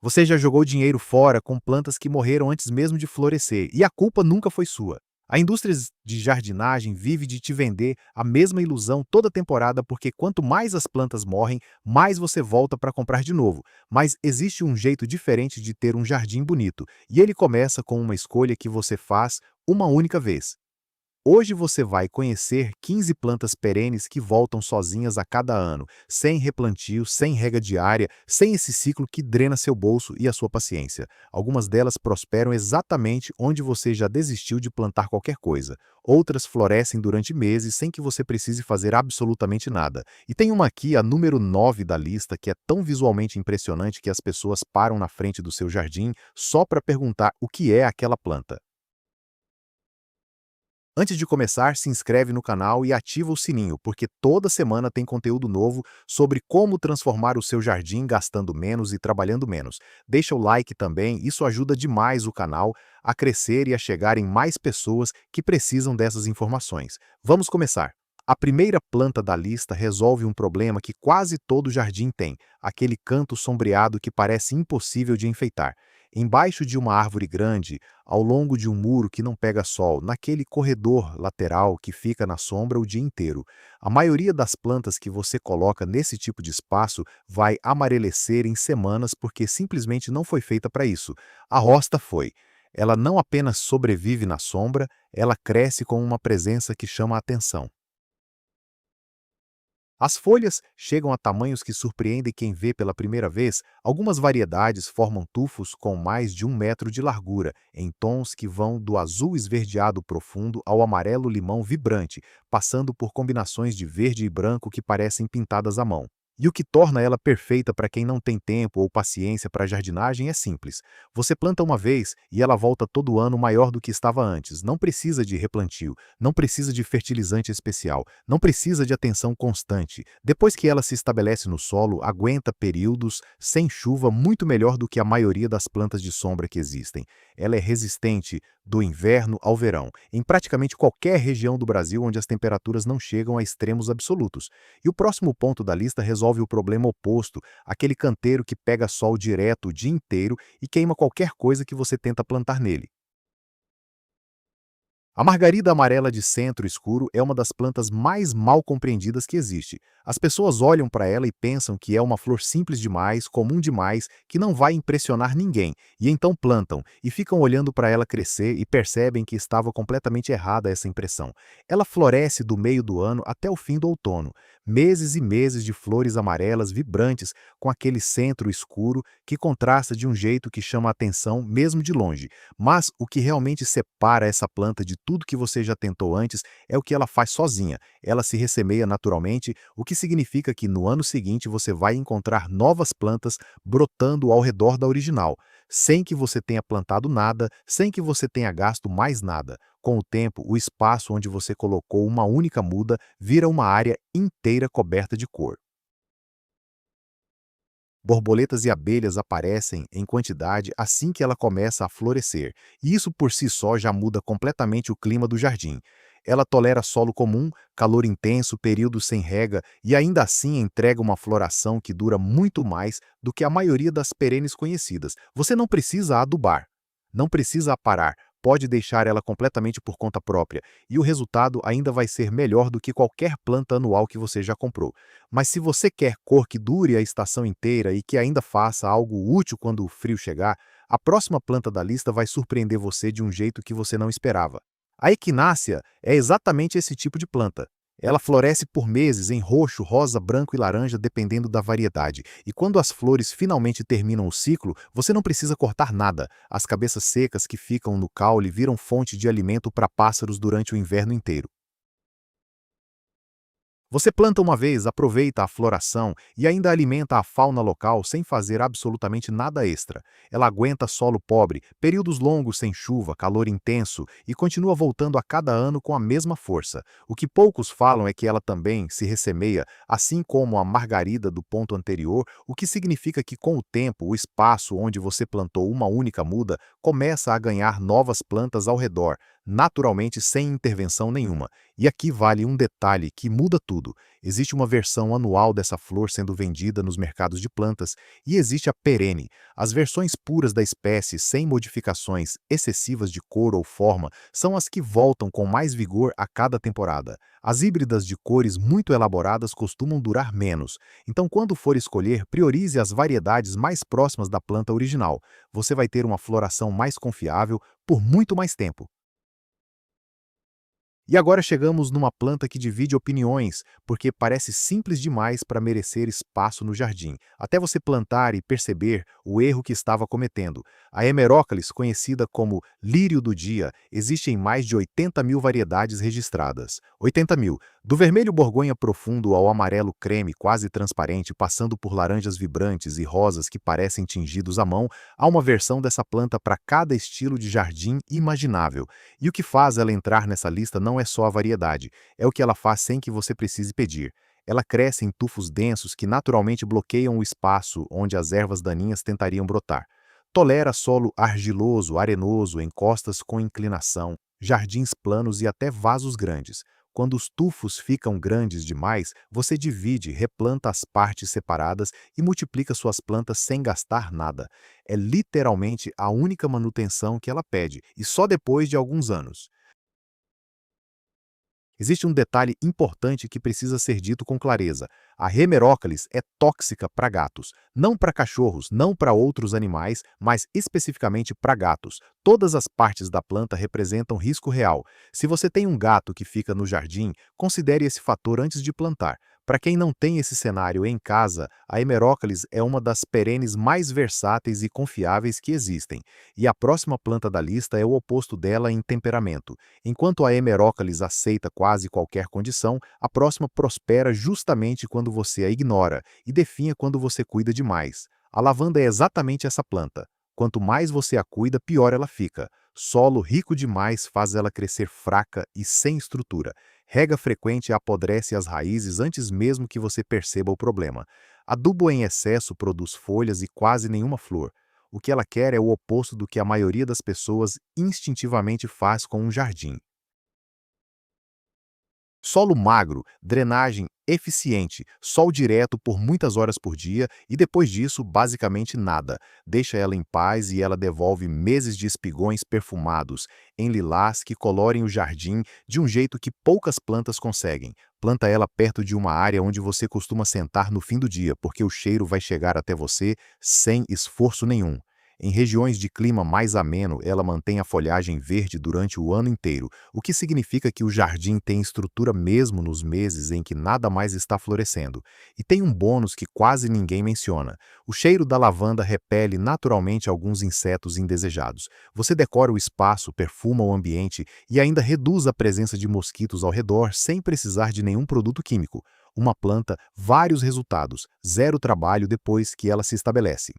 Você já jogou dinheiro fora com plantas que morreram antes mesmo de florescer, e a culpa nunca foi sua. A indústria de jardinagem vive de te vender a mesma ilusão toda temporada porque quanto mais as plantas morrem, mais você volta para comprar de novo. Mas existe um jeito diferente de ter um jardim bonito, e ele começa com uma escolha que você faz uma única vez. Hoje você vai conhecer 15 plantas perenes que voltam sozinhas a cada ano, sem replantio, sem rega diária, sem esse ciclo que drena seu bolso e a sua paciência. Algumas delas prosperam exatamente onde você já desistiu de plantar qualquer coisa. Outras florescem durante meses sem que você precise fazer absolutamente nada. E tem uma aqui, a número 9 da lista, que é tão visualmente impressionante que as pessoas param na frente do seu jardim só para perguntar o que é aquela planta. Antes de começar, se inscreve no canal e ativa o sininho, porque toda semana tem conteúdo novo sobre como transformar o seu jardim gastando menos e trabalhando menos. Deixa o like também, isso ajuda demais o canal a crescer e a chegar em mais pessoas que precisam dessas informações. Vamos começar. A primeira planta da lista resolve um problema que quase todo jardim tem, aquele canto sombreado que parece impossível de enfeitar. Embaixo de uma árvore grande, ao longo de um muro que não pega sol, naquele corredor lateral que fica na sombra o dia inteiro. A maioria das plantas que você coloca nesse tipo de espaço vai amarelecer em semanas porque simplesmente não foi feita para isso. A hosta foi. Ela não apenas sobrevive na sombra, ela cresce com uma presença que chama a atenção. As folhas chegam a tamanhos que surpreendem quem vê pela primeira vez. Algumas variedades formam tufos com mais de 1 metro de largura, em tons que vão do azul esverdeado profundo ao amarelo-limão vibrante, passando por combinações de verde e branco que parecem pintadas à mão. E o que torna ela perfeita para quem não tem tempo ou paciência para jardinagem é simples. Você planta uma vez e ela volta todo ano maior do que estava antes. Não precisa de replantio, não precisa de fertilizante especial, não precisa de atenção constante. Depois que ela se estabelece no solo, aguenta períodos sem chuva muito melhor do que a maioria das plantas de sombra que existem. Ela é resistente do inverno ao verão, em praticamente qualquer região do Brasil onde as temperaturas não chegam a extremos absolutos. E o próximo ponto da lista resolve o problema oposto, aquele canteiro que pega sol direto o dia inteiro e queima qualquer coisa que você tenta plantar nele. A margarida amarela de centro escuro é uma das plantas mais mal compreendidas que existe. As pessoas olham para ela e pensam que é uma flor simples demais, comum demais, que não vai impressionar ninguém, e então plantam, e ficam olhando para ela crescer e percebem que estava completamente errada essa impressão. Ela floresce do meio do ano até o fim do outono, meses e meses de flores amarelas vibrantes com aquele centro escuro que contrasta de um jeito que chama a atenção mesmo de longe. Mas o que realmente separa essa planta de tudo que você já tentou antes é o que ela faz sozinha. Ela se ressemeia naturalmente, o que significa que no ano seguinte você vai encontrar novas plantas brotando ao redor da original, sem que você tenha plantado nada, sem que você tenha gasto mais nada. Com o tempo, o espaço onde você colocou uma única muda vira uma área inteira coberta de cor. Borboletas e abelhas aparecem em quantidade assim que ela começa a florescer, e isso por si só já muda completamente o clima do jardim. Ela tolera solo comum, calor intenso, períodos sem rega e ainda assim entrega uma floração que dura muito mais do que a maioria das perenes conhecidas. Você não precisa adubar, não precisa aparar, pode deixar ela completamente por conta própria, e o resultado ainda vai ser melhor do que qualquer planta anual que você já comprou. Mas se você quer cor que dure a estação inteira e que ainda faça algo útil quando o frio chegar, a próxima planta da lista vai surpreender você de um jeito que você não esperava. A equinácea é exatamente esse tipo de planta. Ela floresce por meses em roxo, rosa, branco e laranja, dependendo da variedade. E quando as flores finalmente terminam o ciclo, você não precisa cortar nada. As cabeças secas que ficam no caule viram fonte de alimento para pássaros durante o inverno inteiro. Você planta uma vez, aproveita a floração e ainda alimenta a fauna local sem fazer absolutamente nada extra. Ela aguenta solo pobre, períodos longos sem chuva, calor intenso e continua voltando a cada ano com a mesma força. O que poucos falam é que ela também se ressemeia, assim como a margarida do ponto anterior, o que significa que com o tempo o espaço onde você plantou uma única muda começa a ganhar novas plantas ao redor, naturalmente sem intervenção nenhuma. E aqui vale um detalhe que muda tudo. Existe uma versão anual dessa flor sendo vendida nos mercados de plantas e existe a perene. As versões puras da espécie, sem modificações excessivas de cor ou forma, são as que voltam com mais vigor a cada temporada. As híbridas de cores muito elaboradas costumam durar menos, então quando for escolher, priorize as variedades mais próximas da planta original. Você vai ter uma floração mais confiável por muito mais tempo. E agora chegamos numa planta que divide opiniões, porque parece simples demais para merecer espaço no jardim, até você plantar e perceber o erro que estava cometendo. A Hemerócalis, conhecida como lírio do dia, existe em mais de 80 mil variedades registradas. 80 mil. Do vermelho borgonha profundo ao amarelo creme quase transparente, passando por laranjas vibrantes e rosas que parecem tingidos à mão, há uma versão dessa planta para cada estilo de jardim imaginável. E o que faz ela entrar nessa lista não é só a variedade, é o que ela faz sem que você precise pedir. Ela cresce em tufos densos que naturalmente bloqueiam o espaço onde as ervas daninhas tentariam brotar. Tolera solo argiloso, arenoso, encostas com inclinação, jardins planos e até vasos grandes. Quando os tufos ficam grandes demais, você divide, replanta as partes separadas e multiplica suas plantas sem gastar nada. É literalmente a única manutenção que ela pede, e só depois de alguns anos. Existe um detalhe importante que precisa ser dito com clareza. A Hemerócalis é tóxica para gatos. Não para cachorros, não para outros animais, mas especificamente para gatos. Todas as partes da planta representam risco real. Se você tem um gato que fica no jardim, considere esse fator antes de plantar. Para quem não tem esse cenário em casa, a Hemerócalis é uma das perenes mais versáteis e confiáveis que existem. E a próxima planta da lista é o oposto dela em temperamento. Enquanto a Hemerócalis aceita quase qualquer condição, a próxima prospera justamente quando você a ignora e definha quando você cuida demais. A lavanda é exatamente essa planta. Quanto mais você a cuida, pior ela fica. Solo rico demais faz ela crescer fraca e sem estrutura. Rega frequente apodrece as raízes antes mesmo que você perceba o problema. Adubo em excesso produz folhas e quase nenhuma flor. O que ela quer é o oposto do que a maioria das pessoas instintivamente faz com um jardim. Solo magro, drenagem eficiente, sol direto por muitas horas por dia e depois disso, basicamente nada. Deixa ela em paz e ela devolve meses de espigões perfumados, em lilás que colorem o jardim de um jeito que poucas plantas conseguem. Planta ela perto de uma área onde você costuma sentar no fim do dia, porque o cheiro vai chegar até você sem esforço nenhum. Em regiões de clima mais ameno, ela mantém a folhagem verde durante o ano inteiro, o que significa que o jardim tem estrutura mesmo nos meses em que nada mais está florescendo. E tem um bônus que quase ninguém menciona. O cheiro da lavanda repele naturalmente alguns insetos indesejados. Você decora o espaço, perfuma o ambiente e ainda reduz a presença de mosquitos ao redor sem precisar de nenhum produto químico. Uma planta, vários resultados, zero trabalho depois que ela se estabelece.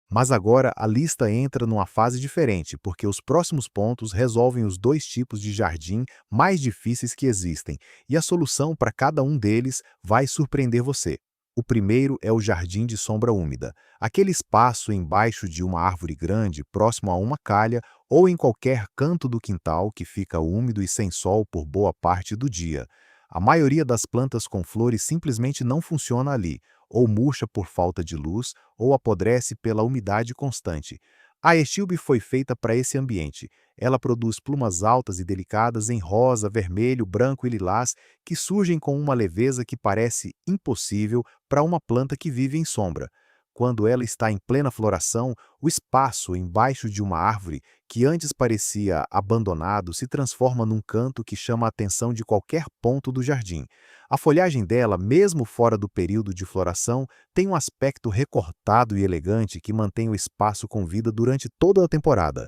Mas agora a lista entra numa fase diferente, porque os próximos pontos resolvem os dois tipos de jardim mais difíceis que existem, e a solução para cada um deles vai surpreender você. O primeiro é o jardim de sombra úmida, aquele espaço embaixo de uma árvore grande, próximo a uma calha ou em qualquer canto do quintal que fica úmido e sem sol por boa parte do dia. A maioria das plantas com flores simplesmente não funciona ali, ou murcha por falta de luz, ou apodrece pela umidade constante. A estilbe foi feita para esse ambiente. Ela produz plumas altas e delicadas em rosa, vermelho, branco e lilás que surgem com uma leveza que parece impossível para uma planta que vive em sombra. Quando ela está em plena floração, o espaço embaixo de uma árvore, que antes parecia abandonado, se transforma num canto que chama a atenção de qualquer ponto do jardim. A folhagem dela, mesmo fora do período de floração, tem um aspecto recortado e elegante que mantém o espaço com vida durante toda a temporada.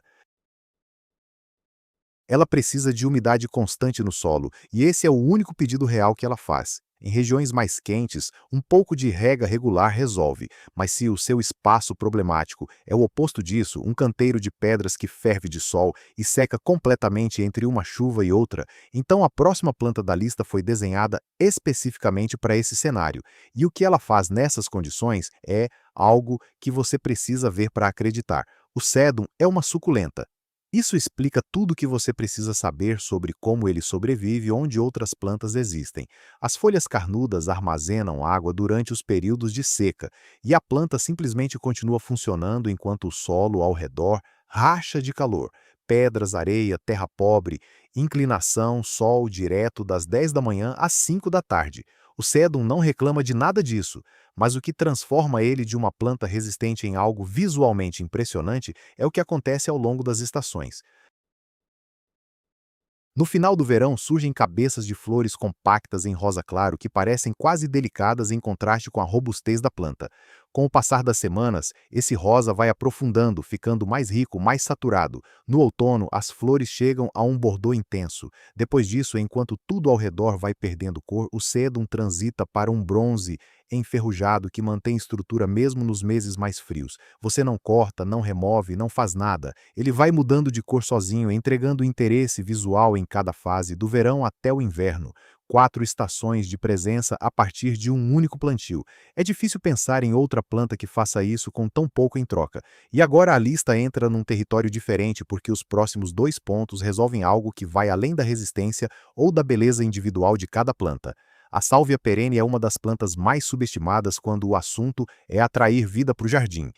Ela precisa de umidade constante no solo, e esse é o único pedido real que ela faz. Em regiões mais quentes, um pouco de rega regular resolve, mas se o seu espaço problemático é o oposto disso, um canteiro de pedras que ferve de sol e seca completamente entre uma chuva e outra, então a próxima planta da lista foi desenhada especificamente para esse cenário. E o que ela faz nessas condições é algo que você precisa ver para acreditar. O sedum é uma suculenta. Isso explica tudo o que você precisa saber sobre como ele sobrevive onde outras plantas existem. As folhas carnudas armazenam água durante os períodos de seca, e a planta simplesmente continua funcionando enquanto o solo ao redor racha de calor. Pedras, areia, terra pobre, inclinação, sol direto das 10 da manhã às 5 da tarde. O sedum não reclama de nada disso, mas o que transforma ele de uma planta resistente em algo visualmente impressionante é o que acontece ao longo das estações. No final do verão surgem cabeças de flores compactas em rosa claro que parecem quase delicadas em contraste com a robustez da planta. Com o passar das semanas, esse rosa vai aprofundando, ficando mais rico, mais saturado. No outono, as flores chegam a um bordô intenso. Depois disso, enquanto tudo ao redor vai perdendo cor, o sedum transita para um bronze enferrujado que mantém estrutura mesmo nos meses mais frios. Você não corta, não remove, não faz nada. Ele vai mudando de cor sozinho, entregando interesse visual em cada fase, do verão até o inverno. 4 estações de presença a partir de um único plantio. É difícil pensar em outra planta que faça isso com tão pouco em troca. E agora a lista entra num território diferente porque os próximos 2 pontos resolvem algo que vai além da resistência ou da beleza individual de cada planta. A sálvia perene é uma das plantas mais subestimadas quando o assunto é atrair vida para o jardim.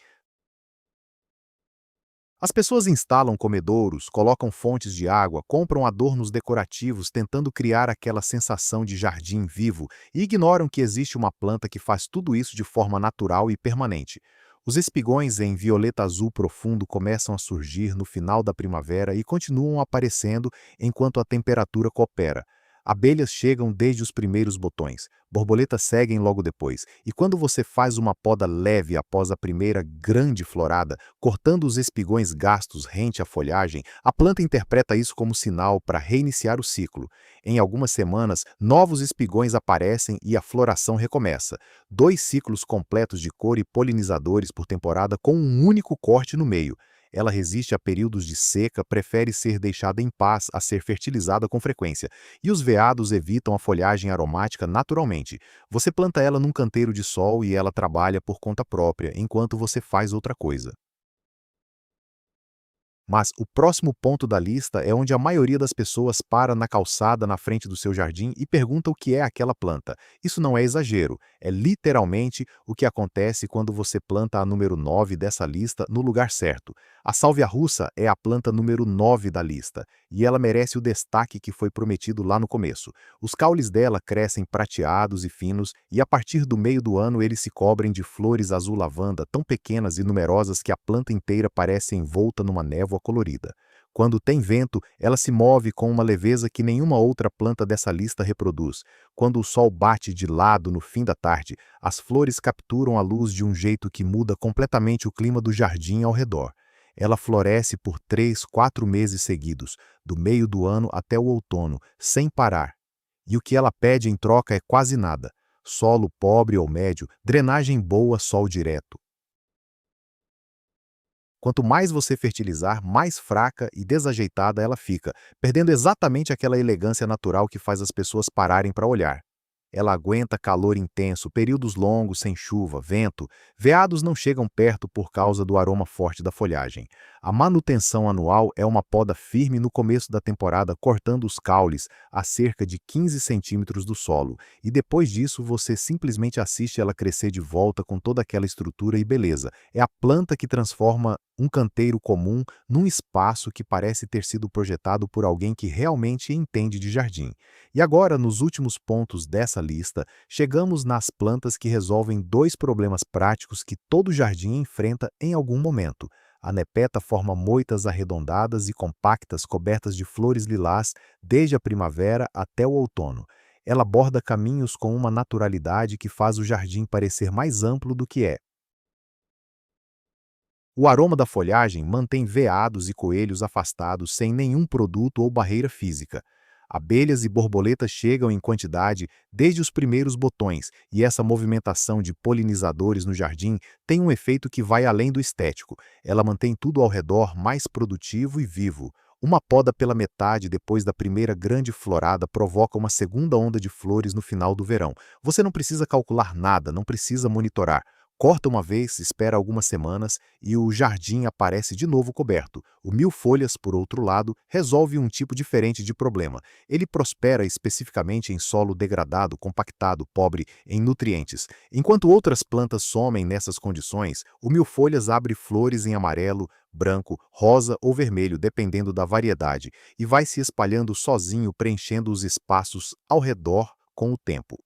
As pessoas instalam comedouros, colocam fontes de água, compram adornos decorativos tentando criar aquela sensação de jardim vivo e ignoram que existe uma planta que faz tudo isso de forma natural e permanente. Os espigões em violeta azul profundo começam a surgir no final da primavera e continuam aparecendo enquanto a temperatura coopera. Abelhas chegam desde os primeiros botões, borboletas seguem logo depois, e quando você faz uma poda leve após a primeira grande florada, cortando os espigões gastos rente à folhagem, a planta interpreta isso como sinal para reiniciar o ciclo. Em algumas semanas, novos espigões aparecem e a floração recomeça. 2 ciclos completos de cor e polinizadores por temporada com um único corte no meio. Ela resiste a períodos de seca, prefere ser deixada em paz a ser fertilizada com frequência. E os veados evitam a folhagem aromática naturalmente. Você planta ela num canteiro de sol e ela trabalha por conta própria, enquanto você faz outra coisa. Mas o próximo ponto da lista é onde a maioria das pessoas para na calçada na frente do seu jardim e pergunta o que é aquela planta. Isso não é exagero, é literalmente o que acontece quando você planta a número 9 dessa lista no lugar certo. A sálvia russa é a planta número 9 da lista, e ela merece o destaque que foi prometido lá no começo. Os caules dela crescem prateados e finos, e a partir do meio do ano eles se cobrem de flores azul lavanda tão pequenas e numerosas que a planta inteira parece envolta numa névoa colorida. Quando tem vento, ela se move com uma leveza que nenhuma outra planta dessa lista reproduz. Quando o sol bate de lado no fim da tarde, as flores capturam a luz de um jeito que muda completamente o clima do jardim ao redor. Ela floresce por 3, 4 meses seguidos, do meio do ano até o outono, sem parar. E o que ela pede em troca é quase nada: solo pobre ou médio, drenagem boa, sol direto. Quanto mais você fertilizar, mais fraca e desajeitada ela fica, perdendo exatamente aquela elegância natural que faz as pessoas pararem para olhar. Ela aguenta calor intenso, períodos longos sem chuva, vento. Veados não chegam perto por causa do aroma forte da folhagem. A manutenção anual é uma poda firme no começo da temporada, cortando os caules a cerca de 15 centímetros do solo, e depois disso você simplesmente assiste ela crescer de volta com toda aquela estrutura e beleza. É a planta que transforma um canteiro comum num espaço que parece ter sido projetado por alguém que realmente entende de jardim. E agora, nos últimos pontos dessa lista, chegamos nas plantas que resolvem 2 problemas práticos que todo jardim enfrenta em algum momento. A nepeta forma moitas arredondadas e compactas cobertas de flores lilás desde a primavera até o outono. Ela borda caminhos com uma naturalidade que faz o jardim parecer mais amplo do que é. O aroma da folhagem mantém veados e coelhos afastados sem nenhum produto ou barreira física. Abelhas e borboletas chegam em quantidade desde os primeiros botões, e essa movimentação de polinizadores no jardim tem um efeito que vai além do estético. Ela mantém tudo ao redor mais produtivo e vivo. Uma poda pela metade depois da primeira grande florada provoca uma segunda onda de flores no final do verão. Você não precisa calcular nada, não precisa monitorar. Corta uma vez, espera algumas semanas e o jardim aparece de novo coberto. O mil-folhas, por outro lado, resolve um tipo diferente de problema. Ele prospera especificamente em solo degradado, compactado, pobre em nutrientes. Enquanto outras plantas somem nessas condições, o mil-folhas abre flores em amarelo, branco, rosa ou vermelho, dependendo da variedade, e vai se espalhando sozinho, preenchendo os espaços ao redor com o tempo.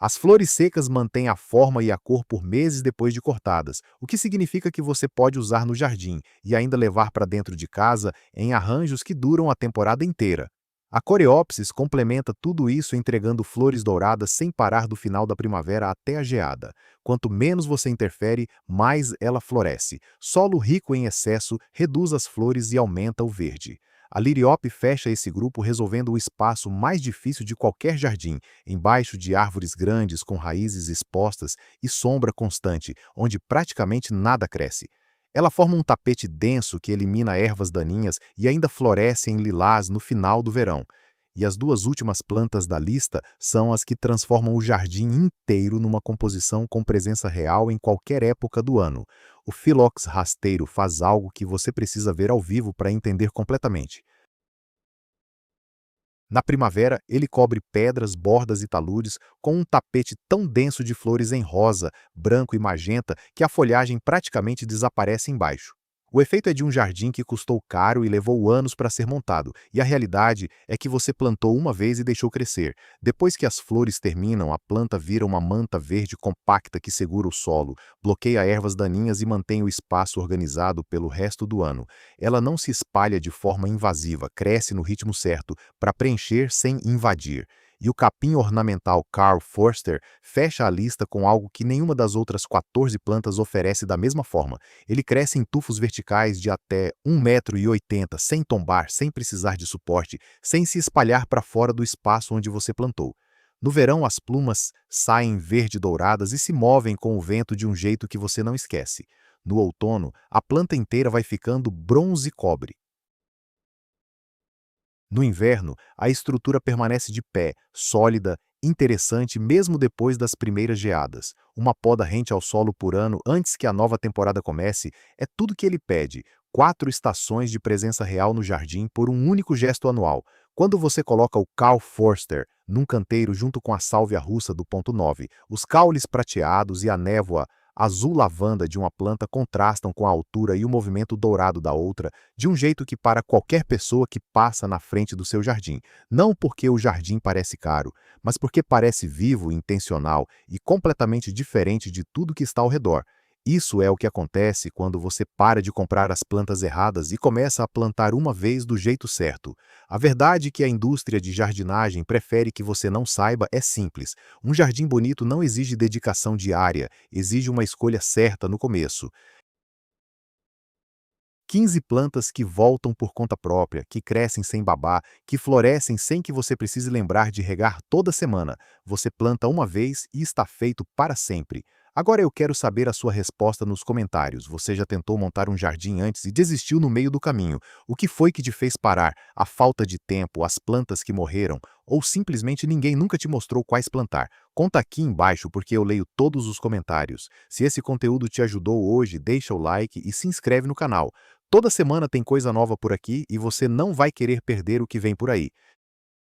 As flores secas mantêm a forma e a cor por meses depois de cortadas, o que significa que você pode usar no jardim e ainda levar para dentro de casa em arranjos que duram a temporada inteira. A Coreopsis complementa tudo isso entregando flores douradas sem parar do final da primavera até a geada. Quanto menos você interfere, mais ela floresce. Solo rico em excesso reduz as flores e aumenta o verde. A Liriope fecha esse grupo resolvendo o espaço mais difícil de qualquer jardim, embaixo de árvores grandes com raízes expostas e sombra constante, onde praticamente nada cresce. Ela forma um tapete denso que elimina ervas daninhas e ainda floresce em lilás no final do verão. E as duas últimas plantas da lista são as que transformam o jardim inteiro numa composição com presença real em qualquer época do ano. O Phlox rasteiro faz algo que você precisa ver ao vivo para entender completamente. Na primavera, ele cobre pedras, bordas e taludes com um tapete tão denso de flores em rosa, branco e magenta que a folhagem praticamente desaparece embaixo. O efeito é de um jardim que custou caro e levou anos para ser montado, e a realidade é que você plantou uma vez e deixou crescer. Depois que as flores terminam, a planta vira uma manta verde compacta que segura o solo, bloqueia ervas daninhas e mantém o espaço organizado pelo resto do ano. Ela não se espalha de forma invasiva, cresce no ritmo certo, para preencher sem invadir. E o capim ornamental Carl Forster fecha a lista com algo que nenhuma das outras 14 plantas oferece da mesma forma. Ele cresce em tufos verticais de até 1,80 m, sem tombar, sem precisar de suporte, sem se espalhar para fora do espaço onde você plantou. No verão, as plumas saem verde-douradas e se movem com o vento de um jeito que você não esquece. No outono, a planta inteira vai ficando bronze-cobre. No inverno, a estrutura permanece de pé, sólida, interessante mesmo depois das primeiras geadas. Uma poda rente ao solo por ano antes que a nova temporada comece é tudo que ele pede. 4 estações de presença real no jardim por um único gesto anual. Quando você coloca o Carl Forster num canteiro junto com a sálvia russa do ponto 9, os caules prateados e a névoa azul lavanda de uma planta contrastam com a altura e o movimento dourado da outra, de um jeito que para qualquer pessoa que passa na frente do seu jardim. Não porque o jardim parece caro, mas porque parece vivo, intencional e completamente diferente de tudo que está ao redor. Isso é o que acontece quando você para de comprar as plantas erradas e começa a plantar uma vez do jeito certo. A verdade que a indústria de jardinagem prefere que você não saiba é simples. Um jardim bonito não exige dedicação diária, exige uma escolha certa no começo. 15 plantas que voltam por conta própria, que crescem sem babá, que florescem sem que você precise lembrar de regar toda semana. Você planta uma vez e está feito para sempre. Agora eu quero saber a sua resposta nos comentários. Você já tentou montar um jardim antes e desistiu no meio do caminho? O que foi que te fez parar? A falta de tempo, as plantas que morreram? Ou simplesmente ninguém nunca te mostrou quais plantar? Conta aqui embaixo porque eu leio todos os comentários. Se esse conteúdo te ajudou hoje, deixa o like e se inscreve no canal. Toda semana tem coisa nova por aqui e você não vai querer perder o que vem por aí.